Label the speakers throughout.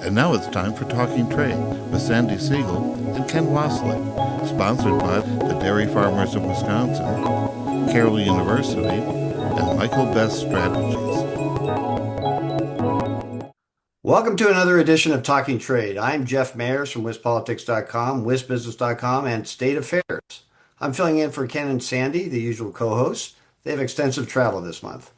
Speaker 1: And now it's time for Talking Trade with Sandi Siegel and Ken Wasylik, sponsored by the Dairy Farmers of Wisconsin, Carroll University, and Michael Best Strategies.
Speaker 2: Welcome to another edition of Talking Trade. I'm Jeff Mayers from WisPolitics.com, WisBusiness.com, and State Affairs. I'm filling in for Ken and Sandi, the usual co-hosts. They have extensive travel this month.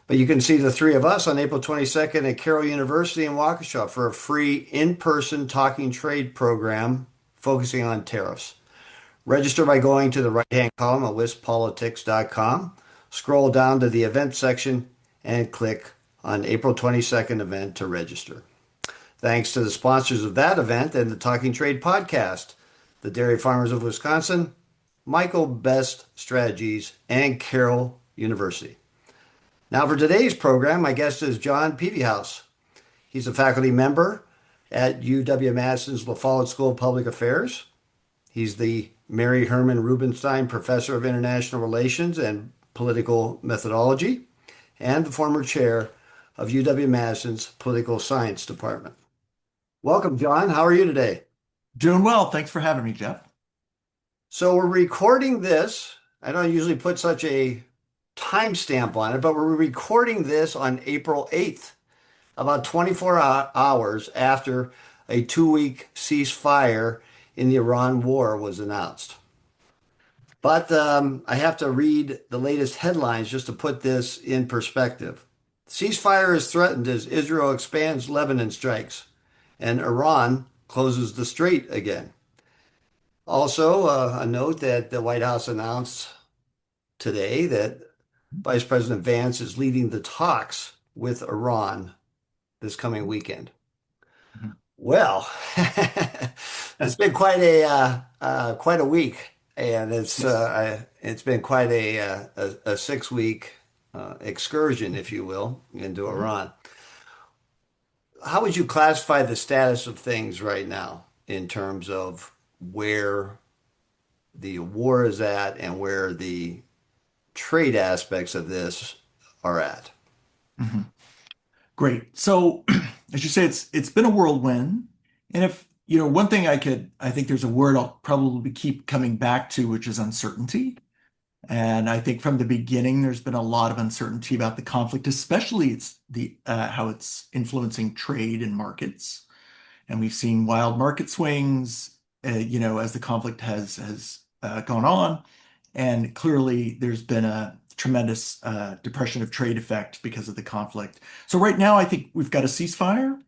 Speaker 2: But you can see the three of us on April 22nd at Carroll University in Waukesha for a free in-person Talking Trade program focusing on tariffs. Register by going to the right-hand column at WisPolitics.com, scroll down to the event section, and click on April 22nd event to register. Thanks to the sponsors of that event and the Talking Trade podcast, the Dairy Farmers of Wisconsin, Michael Best Strategies, and Carroll University. Now for today's program, my guest is Jon Pevehouse. He's a faculty member at UW-Madison's Follette School of Public Affairs. He's the Mary Herman Rubenstein Professor of International Relations and Political Methodology, and the former chair of UW-Madison's Political Science Department. Welcome, Jon. How are you today?
Speaker 3: Doing well. Thanks for having me, Jeff.
Speaker 2: So we're recording this. I don't usually put such a timestamp on it, but we're recording this on April 8th, about 24 hours after a 2-week ceasefire in the Iran war was announced. But I have to read the latest headlines just to put this in perspective. Ceasefire is threatened as Israel expands Lebanon strikes and Iran closes the strait again. Also, a note that the White House announced today that Vice President Vance is leading the talks with Iran this coming weekend. Well, it's been quite a week, and it's been quite a 6-week excursion, if you will, into Iran. How would you classify the status of things right now in terms of where the war is at and where the trade aspects of this are at?
Speaker 3: Mm-hmm. Great. So, as you say, it's been a whirlwind. And if, one thing I think there's a word I'll probably keep coming back to, which is uncertainty. And I think from the beginning, there's been a lot of uncertainty about the conflict, especially how it's influencing trade and markets. And we've seen wild market swings, as the conflict has gone on. And clearly, there's been a tremendous depression of trade effect because of the conflict. So right now, I think we've got a ceasefire.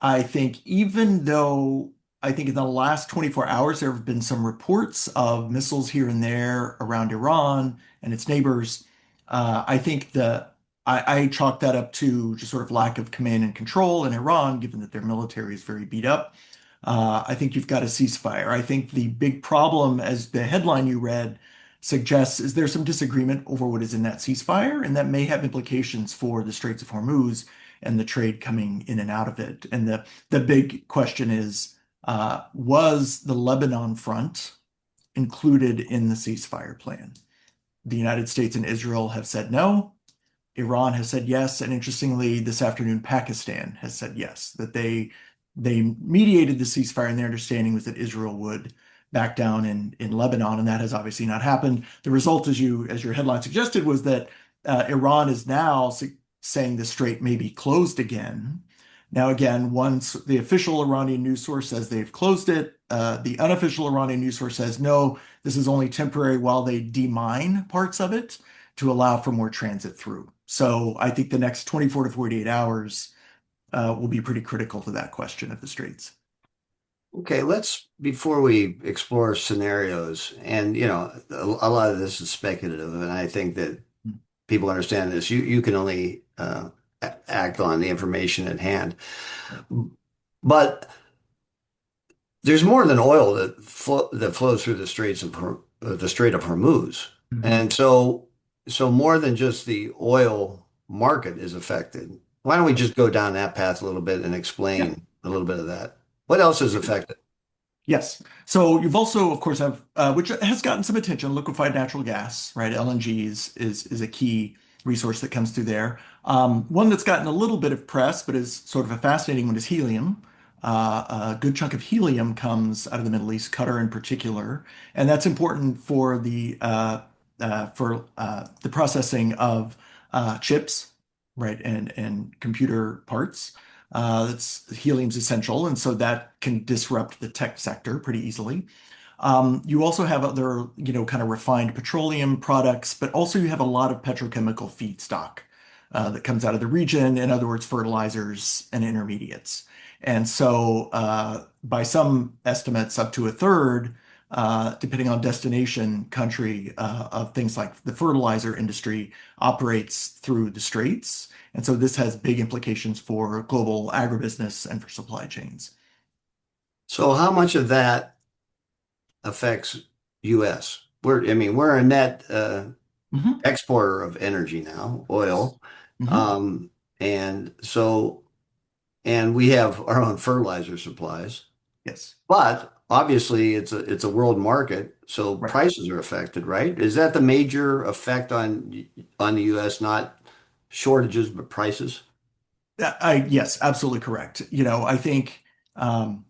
Speaker 3: I think even though I think in the last 24 hours, there have been some reports of missiles here and there around Iran and its neighbors. I think I chalk that up to just sort of lack of command and control in Iran, given that their military is very beat up. I think you've got a ceasefire. I think the big problem, as the headline you read suggests, is there's some disagreement over what is in that ceasefire, and that may have implications for the Straits of Hormuz and the trade coming in and out of it. And the big question is, was the Lebanon front included in the ceasefire plan? The United States and Israel have said no. Iran has said yes. And interestingly, this afternoon, Pakistan has said yes, that they mediated the ceasefire, and their understanding was that Israel would back down in Lebanon, and that has obviously not happened. The result, as your headline suggested, was that Iran is now saying the strait may be closed again. Now, again, once the official Iranian news source says they've closed it, the unofficial Iranian news source says no, this is only temporary while they demine parts of it to allow for more transit through. So I think the next 24 to 48 hours will be pretty critical to that question of the straits.
Speaker 2: Okay, before we explore scenarios, and a lot of this is speculative, and I think that people understand this. You can only act on the information at hand, but there's more than oil that flows through the Strait of Hormuz, and so more than just the oil market is affected. Why don't we just go down that path a little bit and explain a little bit of that? What else is affected?
Speaker 3: Yes. So you've also, of course, have which has gotten some attention, liquefied natural gas, right? LNG is a key resource that comes through there. One that's gotten a little bit of press, but is sort of a fascinating one, is helium. A good chunk of helium comes out of the Middle East, Qatar in particular, and that's important for the processing of chips, right, and computer parts. That's helium's essential, and so that can disrupt the tech sector pretty easily. You also have other, kind of refined petroleum products, but also you have a lot of petrochemical feedstock that comes out of the region. In other words, fertilizers and intermediates. And so, by some estimates, up to a third, depending on destination country, of things like the fertilizer industry operates through the straits. And so this has big implications for global agribusiness and for supply chains.
Speaker 2: So how much of that affects US? We're a net
Speaker 3: Hmm.
Speaker 2: exporter of energy now,
Speaker 3: Yes.
Speaker 2: oil.
Speaker 3: Hmm.
Speaker 2: Um, and so, and we have our own fertilizer supplies,
Speaker 3: Yes.
Speaker 2: but obviously it's a world market, so
Speaker 3: Right.
Speaker 2: prices are affected, right? Is that the major effect on the US, not shortages, but prices?
Speaker 3: Yes, absolutely correct. I think um,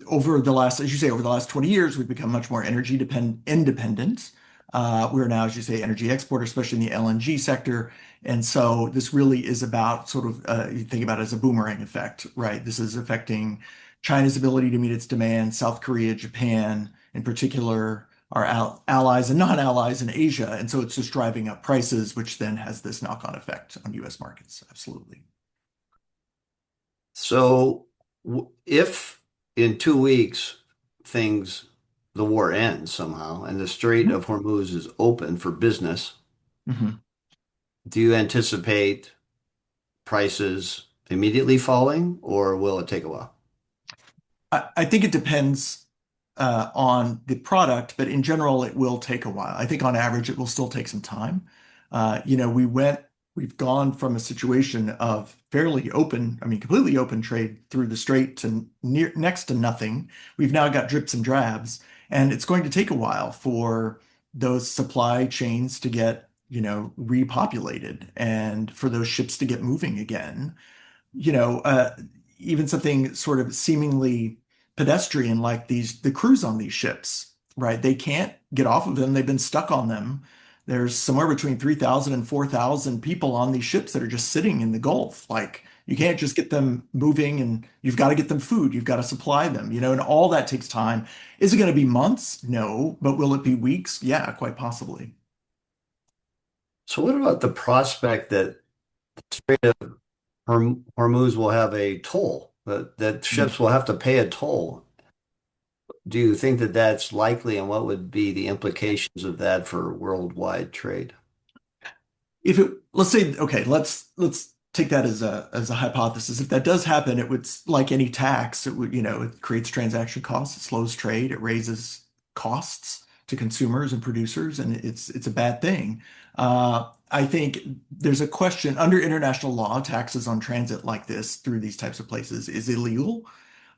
Speaker 3: over the last, as you say, over the last 20 years, we've become much more independent. We're now, as you say, energy exporter, especially in the LNG sector. And so this really is about sort of, you think about it as a boomerang effect, right? This is affecting China's ability to meet its demand, South Korea, Japan, in particular, our allies and non-allies in Asia. And so it's just driving up prices, which then has this knock-on effect on US markets. Absolutely.
Speaker 2: So if in 2 weeks the war ends somehow and the Strait
Speaker 3: Mhm.
Speaker 2: of Hormuz is open for business,
Speaker 3: Mhm.
Speaker 2: do you anticipate prices immediately falling or will it take a while?
Speaker 3: I think it depends on the product, but in general, it will take a while. I think on average, it will still take some time. We've gone from a situation of fairly open, I mean, completely open trade through the strait to next to nothing. We've now got drips and drabs, and it's going to take a while for those supply chains to get, repopulated and for those ships to get moving again. you know, uh, Even something sort of seemingly pedestrian like the crews on these ships, right? They can't get off of them. They've been stuck on them. There's somewhere between 3,000 and 4,000 people on these ships that are just sitting in the Gulf. Like you can't just get them moving and you've got to get them food. You've got to supply them, and all that takes time. Is it going to be months? No. But will it be weeks? Yeah, quite possibly.
Speaker 2: So what about the prospect that Strait of Hormuz will have a toll, that ships will have to pay a toll? Do you think that that's likely, and what would be the implications of that for worldwide trade?
Speaker 3: If it, let's say, okay, let's take that as a hypothesis. If that does happen, it would, like any tax, it would, it creates transaction costs, it slows trade, it raises costs to consumers and producers, and it's a bad thing. I think there's a question under international law, taxes on transit like this through these types of places is illegal.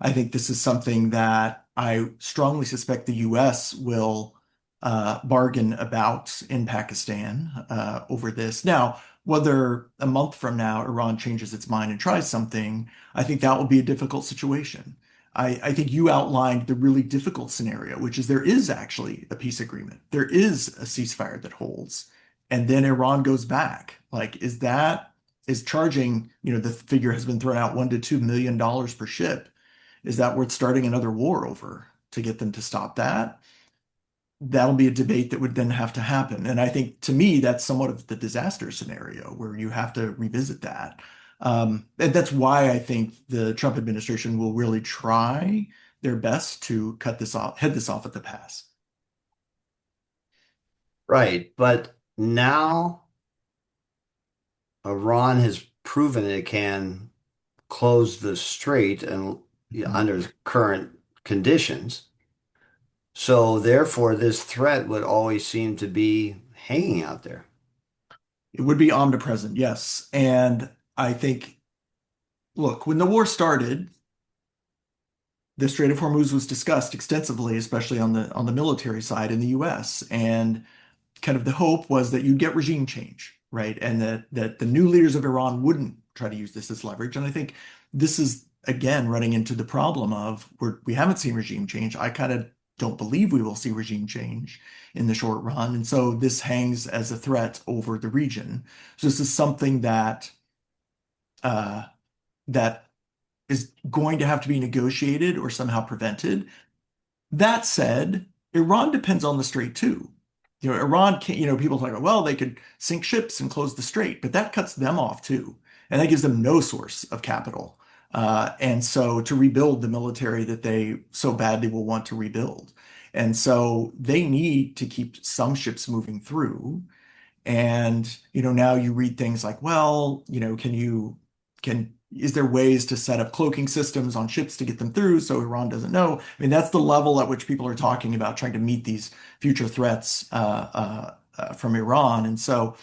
Speaker 3: I think this is something that I strongly suspect the US will bargain about in Pakistan over this. Now, whether a month from now Iran changes its mind and tries something, I think that will be a difficult situation. I think you outlined the really difficult scenario, which is there is actually a peace agreement. There is a ceasefire that holds, and then Iran goes back. Like, is charging, the figure has been thrown out $1 to $2 million per ship. Is that worth starting another war over to get them to stop that? That'll be a debate that would then have to happen. And I think to me, that's somewhat of the disaster scenario where you have to revisit that. And that's why I think the Trump administration will really try their best to cut this off, head this off at the pass.
Speaker 2: Right, but now Iran has proven it can close the strait and
Speaker 3: Mhm.
Speaker 2: under current conditions. So therefore, this threat would always seem to be hanging out there.
Speaker 3: It would be omnipresent, yes. And I think, look, when the war started, the Strait of Hormuz was discussed extensively, especially on the military side in the US. And kind of the hope was that you'd get regime change, right? And that the new leaders of Iran wouldn't try to use this as leverage. And I think this is again, running into the problem of we haven't seen regime change. I kind of don't believe we will see regime change in the short run. And so this hangs as a threat over the region. So this is something uh, that is going to have to be negotiated or somehow prevented. That said, Iran depends on the strait too. Iran can't, people talk about, well, they could sink ships and close the strait, but that cuts them off too. And that gives them no source of capital. And so to rebuild the military that they so badly will want to rebuild. And so they need to keep some ships moving through. And, now you read things like, well, is there ways to set up cloaking systems on ships to get them through so Iran doesn't know? I mean, that's the level at which people are talking about trying to meet these future threats from Iran. And so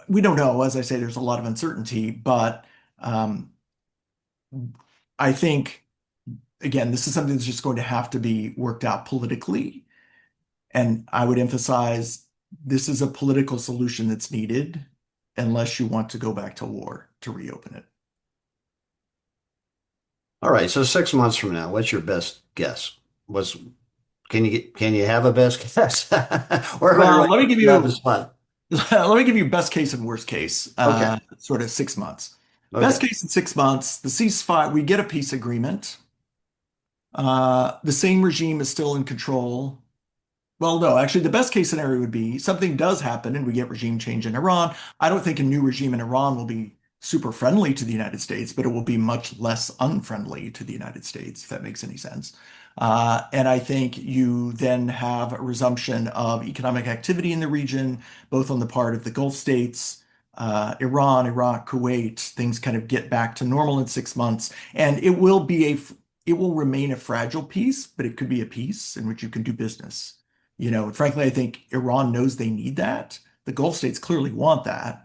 Speaker 3: we don't know. As I say, there's a lot of uncertainty, but I think, again, this is something that's just going to have to be worked out politically. And I would emphasize this is a political solution that's needed unless you want to go back to war to reopen it.
Speaker 2: All right. So 6 months from now, what's your best guess? Can you have a best guess? Or am I
Speaker 3: Well,
Speaker 2: really
Speaker 3: let me give
Speaker 2: putting you on
Speaker 3: you
Speaker 2: the spot?
Speaker 3: let me give you best case and worst case,
Speaker 2: Okay.
Speaker 3: sort of 6 months. Best
Speaker 2: Okay.
Speaker 3: case in 6 months, the ceasefire, we get a peace agreement. The same regime is still in control. Well, no, actually, the best case scenario would be something does happen and we get regime change in Iran. I don't think a new regime in Iran will be super friendly to the United States, but it will be much less unfriendly to the United States, if that makes any sense. And I think you then have a resumption of economic activity in the region, both on the part of the Gulf states, Iran, Iraq, Kuwait. Things kind of get back to normal in 6 months, and it will remain a fragile peace, but it could be a peace in which you can do business. Frankly, I think Iran knows they need that. The Gulf states clearly want that.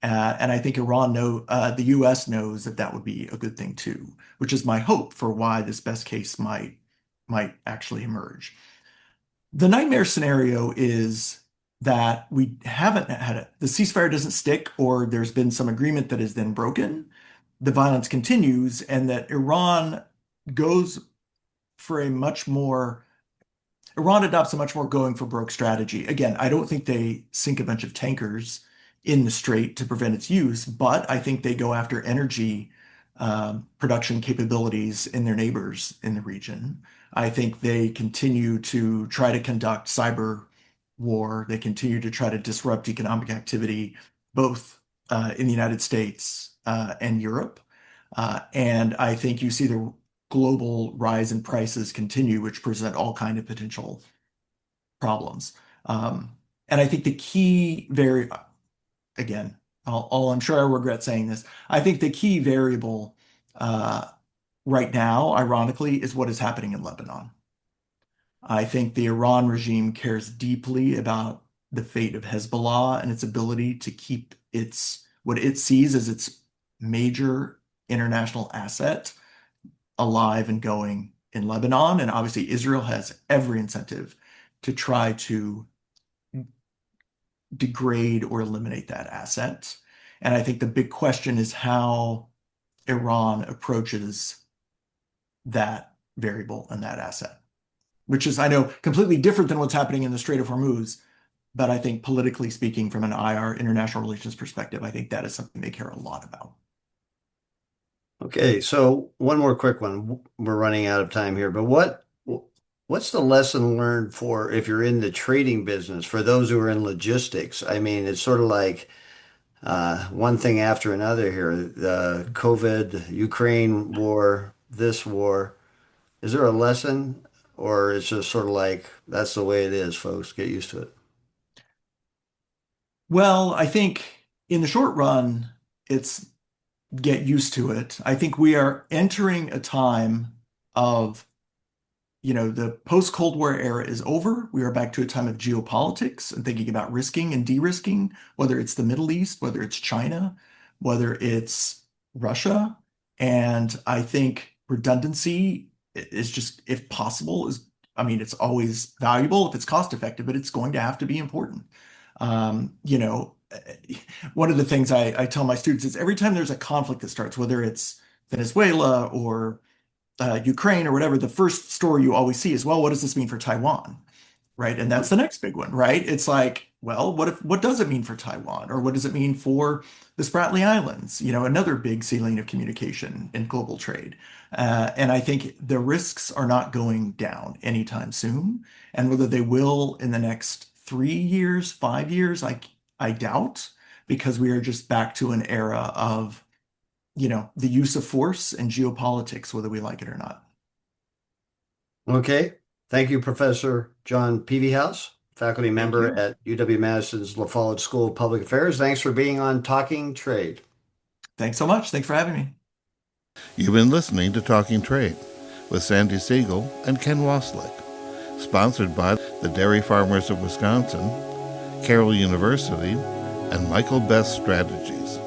Speaker 3: And I think the US knows that that would be a good thing too, which is my hope for why this best case might actually emerge. The nightmare scenario is that we haven't had it. The ceasefire doesn't stick, or there's been some agreement that is then broken. The violence continues, and that goes for Iran adopts a much more going for broke strategy. Again, I don't think they sink a bunch of tankers in the strait to prevent its use, but I think they go after energy production capabilities in their neighbors in the region. I think they continue to try to conduct cyber war. They continue to try to disrupt economic activity, both in the United States and Europe. And I think you see the global rise in prices continue, which present all kind of potential problems. And I think the key again, I'm sure I regret saying this. I think the key variable right now, ironically, is what is happening in Lebanon. I think the Iran regime cares deeply about the fate of Hezbollah and its ability to keep what it sees as its major international asset alive and going in Lebanon. And obviously, Israel has every incentive to try to degrade or eliminate that asset. And I think the big question is how Iran approaches that variable and that asset, which is, I know, completely different than what's happening in the Strait of Hormuz. But I think politically speaking, from an IR, international relations perspective, I think that is something they care a lot about.
Speaker 2: Okay. So one more quick one. We're running out of time here, but what's the lesson learned for if you're in the trading business for those who are in logistics? I mean, it's sort of like one thing after another here. The COVID, Ukraine war, this war. Is there a lesson, or it's just sort of like that's the way it is, folks? Get used to it.
Speaker 3: Well, I think in the short run, it's get used to it. I think we are entering a time of, the post-Cold War era is over. We are back to a time of geopolitics and thinking about risking and de-risking, whether it's the Middle East, whether it's China, whether it's Russia. And I think redundancy is just, if possible, it's always valuable if it's cost effective, but it's going to have to be important. You know, one of the things I tell my students is every time there's a conflict that starts, whether it's Venezuela or Ukraine or whatever, the first story you always see is, well, what does this mean for Taiwan? Right. And that's the next big one, right? It's like, well, what does it mean for Taiwan? Or what does it mean for the Spratly Islands? Another big sea lane of communication in global trade. And I think the risks are not going down anytime soon. And whether they will in the next 3 years, 5 years, I doubt, because we are just back to an era of, the use of force and geopolitics, whether we like it or not.
Speaker 2: Okay. Thank you, Professor Jon Pevehouse, faculty
Speaker 3: Thank
Speaker 2: member
Speaker 3: you.
Speaker 2: at UW-Madison's Follette School of Public Affairs. Thanks for being on Talking Trade.
Speaker 3: Thanks so much. Thanks for having me.
Speaker 1: You've been listening to Talking Trade with Sandi Siegel and Ken Wasylik, sponsored by the Dairy Farmers of Wisconsin, Carroll University, and Michael Best Strategies.